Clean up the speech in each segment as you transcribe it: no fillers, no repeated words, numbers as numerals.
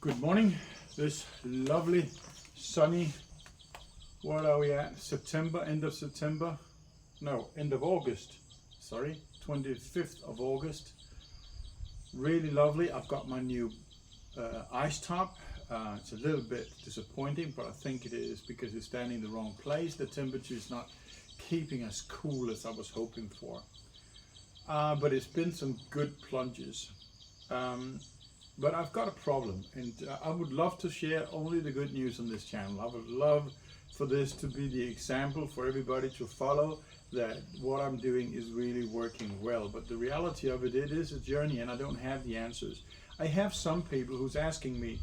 Good morning. This lovely sunny, what are we at? September, end of September? No, end of August. Sorry, 25th of August. Really lovely. I've got my new ice top. It's a little bit disappointing, but I think it is because it's standing in the wrong place. The temperature is not keeping as cool as I was hoping for. But it's been some good plunges. But I've got a problem, and I would love to share only the good news on this channel. I would love for this to be the example for everybody to follow, that what I'm doing is really working well. But the reality of it is a journey, and I don't have the answers. I have some people who's asking me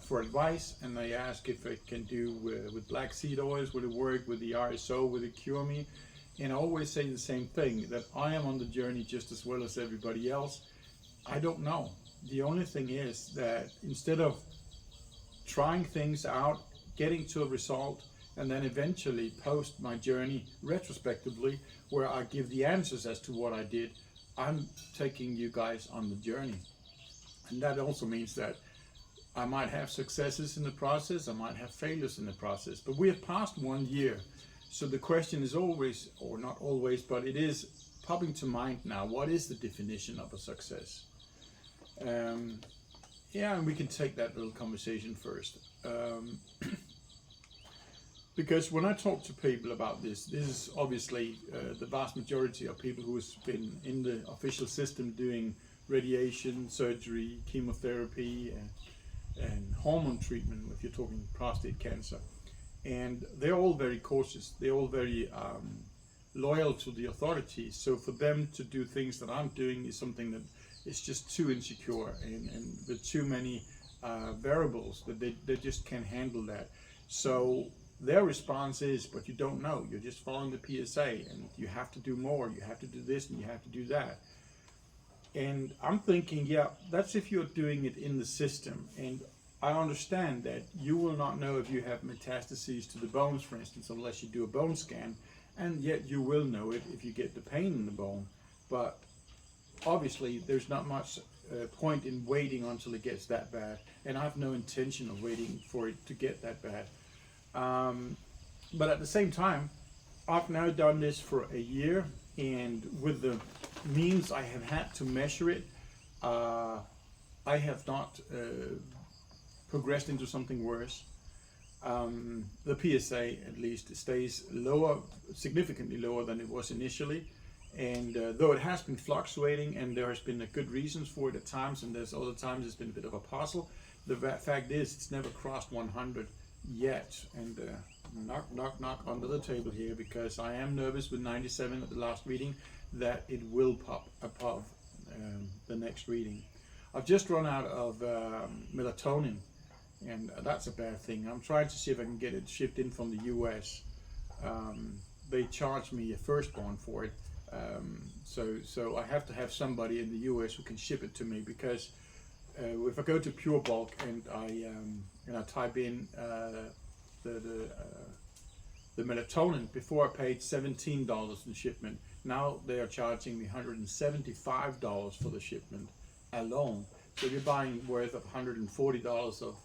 for advice, and they ask if I can do with black seed oils, will it work with the RSO, will it cure me? And I always say the same thing, that I am on the journey just as well as everybody else. I don't know. The only thing is that instead of trying things out, getting to a result, and then eventually post my journey retrospectively, where I give the answers as to what I did, I'm taking you guys on the journey. And that also means that I might have successes in the process, I might have failures in the process, but we have passed 1 year. So the question is always, or not always, but it is popping to mind now, what is the definition of a success? Yeah, and we can take that little conversation first. Because when I talk to people about this is obviously the vast majority of people who has been in the official system doing radiation, surgery, chemotherapy, and hormone treatment, if you're talking prostate cancer. And they're all very cautious, they're all very loyal to the authorities. So for them to do things that I'm doing is something that is just too insecure, and with too many variables that they just can't handle that. So their response is, but you don't know, you're just following the PSA, and you have to do more, you have to do this and you have to do that. And I'm thinking, yeah, that's if you're doing it in the system. And I understand that you will not know if you have metastases to the bones, for instance, unless you do a bone scan, and yet you will know it if you get the pain in the bone. But obviously there's not much point in waiting until it gets that bad, and I have no intention of waiting for it to get that bad. But at the same time, I've now done this for a year, and with the means I have had to measure it, I have not progressed into something worse. The PSA at least stays lower, significantly lower than it was initially. And though it has been fluctuating, and there has been good reasons for it at times, and there's other times it's been a bit of a puzzle, the fact is it's never crossed 100 yet. And knock, knock, knock under the table here, because I am nervous with 97 at the last reading that it will pop above the next reading. I've just run out of melatonin, and that's a bad thing. I'm trying to see if I can get it shipped in from the US. They charge me a firstborn for it. So I have to have somebody in the US who can ship it to me, because if I go to Pure Bulk and I type in the melatonin, before I paid $17 in shipment, now they are charging me $175 for the shipment alone. So you're buying worth of $140 of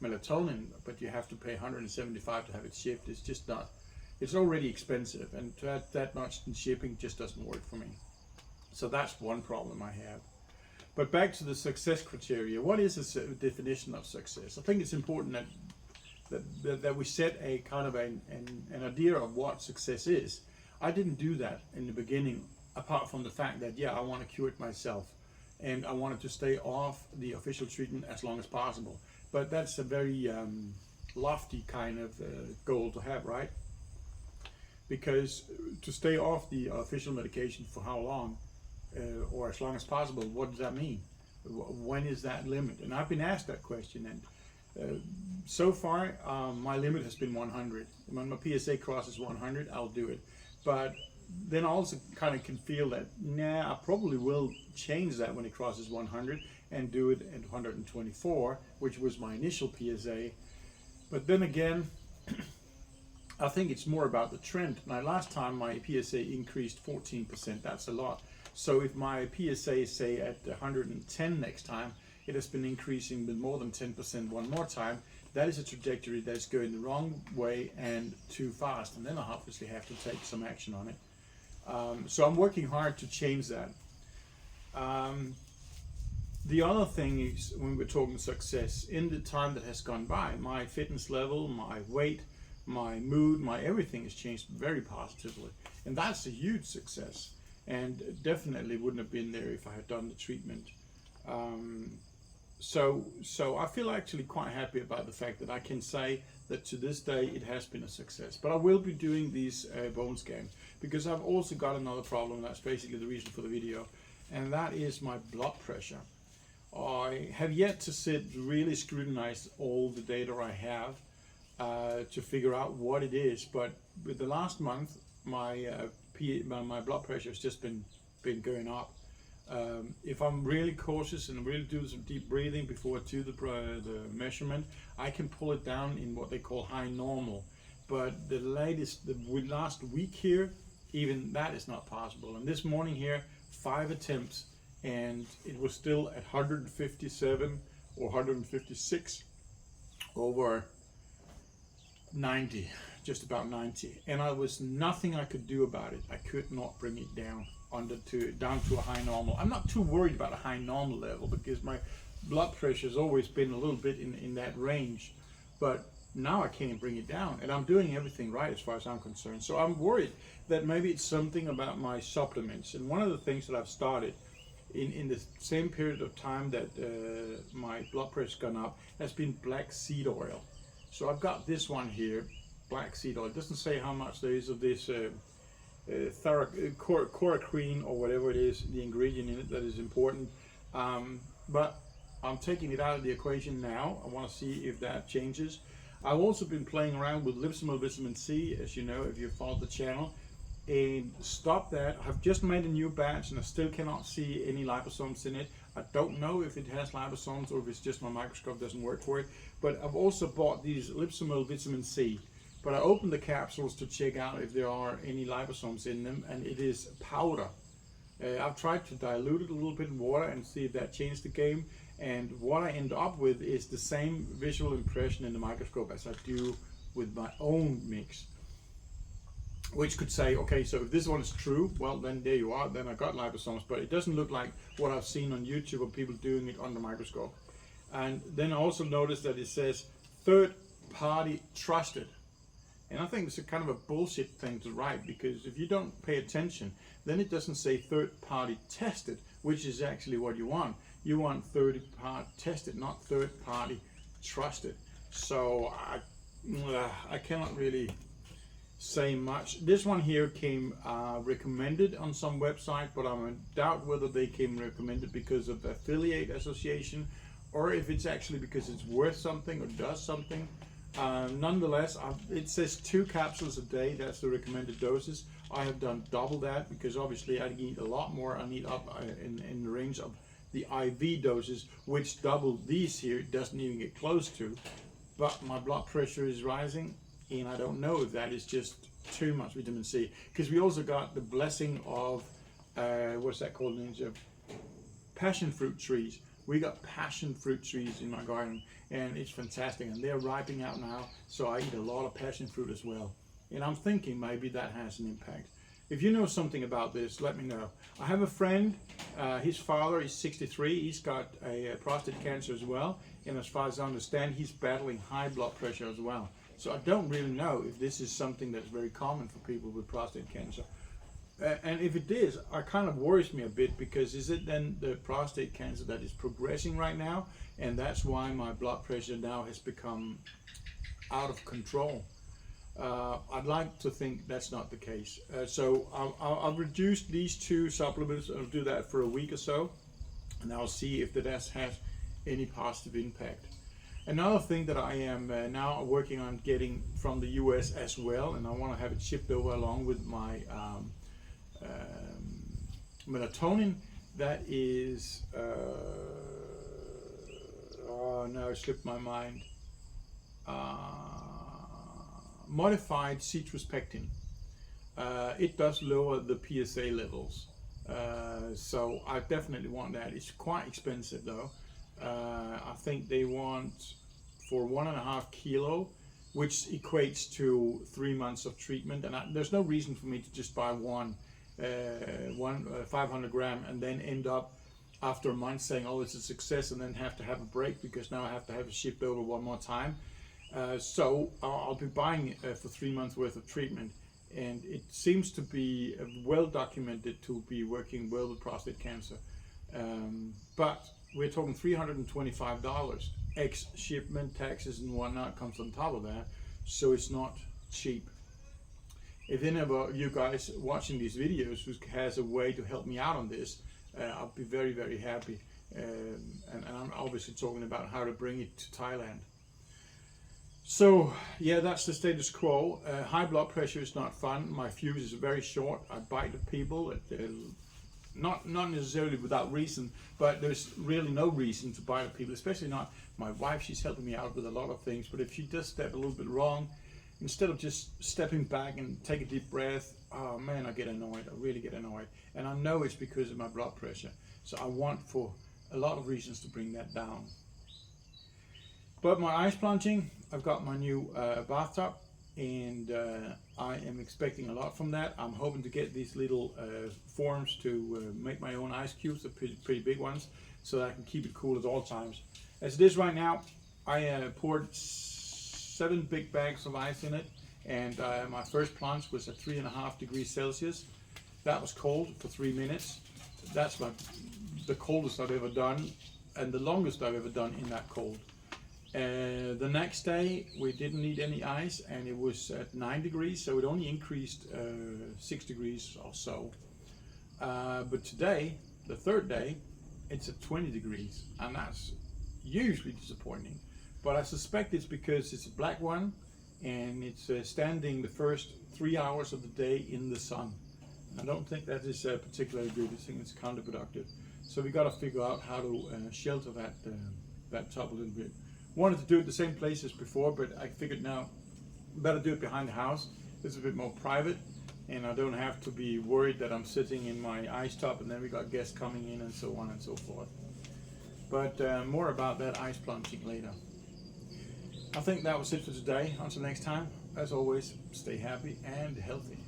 melatonin, but you have to pay $175 to have it shipped. It's just not. It's already expensive, and to add that much in shipping just doesn't work for me. So that's one problem I have. But back to the success criteria. What is a definition of success? I think it's important that we set a kind of an idea of what success is. I didn't do that in the beginning, apart from the fact that, yeah, I want to cure it myself, and I wanted to stay off the official treatment as long as possible. But that's a very lofty kind of goal to have, right? Because to stay off the official medication for how long, or as long as possible, what does that mean? When is that limit? And I've been asked that question, and so far my limit has been 100. When my PSA crosses 100, I'll do it. But then I also kind of can feel that, nah, I probably will change that when it crosses 100 and do it at 124, which was my initial PSA. But then again, I think it's more about the trend. Now, last time my PSA increased 14%, that's a lot. So if my PSA is, say, at 110 next time, it has been increasing with more than 10% one more time. That is a trajectory that's going the wrong way and too fast, and then I obviously have to take some action on it. So I'm working hard to change that. The other thing is, when we're talking success, in the time that has gone by, my fitness level, my weight, my mood, my everything has changed very positively, and that's a huge success, and definitely wouldn't have been there if I had done the treatment. So I feel actually quite happy about the fact that I can say that to this day it has been a success. But I will be doing these bone scans because I've also got another problem. That's basically the reason for the video, and that is my blood pressure. I have yet to sit really scrutinize all the data I have to figure out what it is. But with the last month, my blood pressure has just been going up. If I'm really cautious and really do some deep breathing before I do the measurement, I can pull it down in what they call high normal. But the last week here, even that is not possible. And this morning here, 5 attempts, and it was still at 157 or 156 over 90, just about 90. And I was nothing I could do about it. I could not bring it down down to a high normal. I'm not too worried about a high normal level because my blood pressure has always been a little bit in that range, but now I can't bring it down, and I'm doing everything right as far as I'm concerned. So I'm worried that maybe it's something about my supplements. And one of the things that I've started in the same period of time that my blood pressure's gone up has been black seed oil. So I've got this one here, black seed oil. It doesn't say how much there is of this chloroquine or whatever it is, the ingredient in it that is important, but I'm taking it out of the equation now. I want to see if that changes. I've also been playing around with Lipsomal Vitamin C, as you know if you followed the channel, and stop that. I've just made a new batch and I still cannot see any liposomes in it. I don't know if it has liposomes or if it's just my microscope doesn't work for it, but I've also bought these Lipsomal Vitamin C. But I opened the capsules to check out if there are any liposomes in them, and it is powder. I've tried to dilute it a little bit in water and see if that changed the game, and what I end up with is the same visual impression in the microscope as I do with my own mix. Which could say, okay, so if this one is true, well then there you are, then I got liposomes, but it doesn't look like what I've seen on YouTube of people doing it under the microscope. And then I also noticed that it says third party trusted. And I think it's a kind of a bullshit thing to write, because if you don't pay attention, then it doesn't say third party tested, which is actually what you want. You want third party tested, not third party trusted. So I cannot really say much. This one here came recommended on some website, but I'm in doubt whether they came recommended because of the affiliate association or if it's actually because it's worth something or does something. Nonetheless, it says 2 capsules a day. That's the recommended doses. I have done double that because obviously I need a lot more. I need up in the range of the IV doses, which double these here doesn't even get close to. But my blood pressure is rising, and I don't know if that is just too much vitamin C. Because we also got the blessing of what's that called in English? Passion fruit trees. We got passion fruit trees in my garden, and it's fantastic, and they're ripening out now, so I eat a lot of passion fruit as well. And I'm thinking maybe that has an impact. If you know something about this, let me know. I have a friend, his father is 63, he's got a prostate cancer as well, and as far as I understand, he's battling high blood pressure as well. So I don't really know if this is something that's very common for people with prostate cancer. And if it is, it kind of worries me a bit, because is it then the prostate cancer that is progressing right now, and that's why my blood pressure now has become out of control? I'd like to think that's not the case. So I'll reduce these 2 supplements. I'll do that for a week or so, and I'll see if that has any positive impact. Another thing that I am now working on getting from the US as well, and I want to have it shipped over along with my melatonin, that is oh no, it slipped my mind, modified citrus pectin. It does lower the PSA levels, so I definitely want that. It's quite expensive though, I think they want for 1.5 kilo, which equates to 3 months of treatment. And there's no reason for me to just buy one 500 gram and then end up after a month saying, oh, it's a success, and then have to have a break because now I have to have it shipped over one more time. So I'll be buying it for 3 months worth of treatment, and it seems to be well documented to be working well with prostate cancer. But we're talking $325, ex shipment, taxes and whatnot comes on top of that, so it's not cheap. If any of you guys watching these videos who has a way to help me out on this, I'll be very, very happy. And I'm obviously talking about how to bring it to Thailand. So yeah, that's the status quo. High blood pressure is not fun. My fuse is very short. I bite at people, not necessarily without reason, but there's really no reason to bite at people, especially not my wife. She's helping me out with a lot of things, but if she does step a little bit wrong, instead of just stepping back and take a deep breath, oh man, I get annoyed. I really get annoyed. And I know it's because of my blood pressure. So I want for a lot of reasons to bring that down. But my ice plunging, I've got my new bathtub, and I am expecting a lot from that. I'm hoping to get these little forms to make my own ice cubes, the pretty big ones, so that I can keep it cool at all times. As it is right now, I poured 7 big bags of ice in it, and my first plunge was at 3.5 degrees Celsius. That was cold for 3 minutes. That's the coldest I've ever done, and the longest I've ever done in that cold. The next day we didn't need any ice, and it was at 9 degrees, so it only increased 6 degrees or so. But today, the third day, it's at 20 degrees, and that's usually disappointing. But I suspect it's because it's a black one, and it's standing the first 3 hours of the day in the sun. I don't think that is particularly good. I think it's counterproductive. So we got to figure out how to shelter that top a little bit. Wanted to do it the same place as before, but I figured now better do it behind the house. It's a bit more private, and I don't have to be worried that I'm sitting in my ice tub and then we got guests coming in and so on and so forth. But more about that ice plunging later. I think that was it for today. Until next time, as always, stay happy and healthy.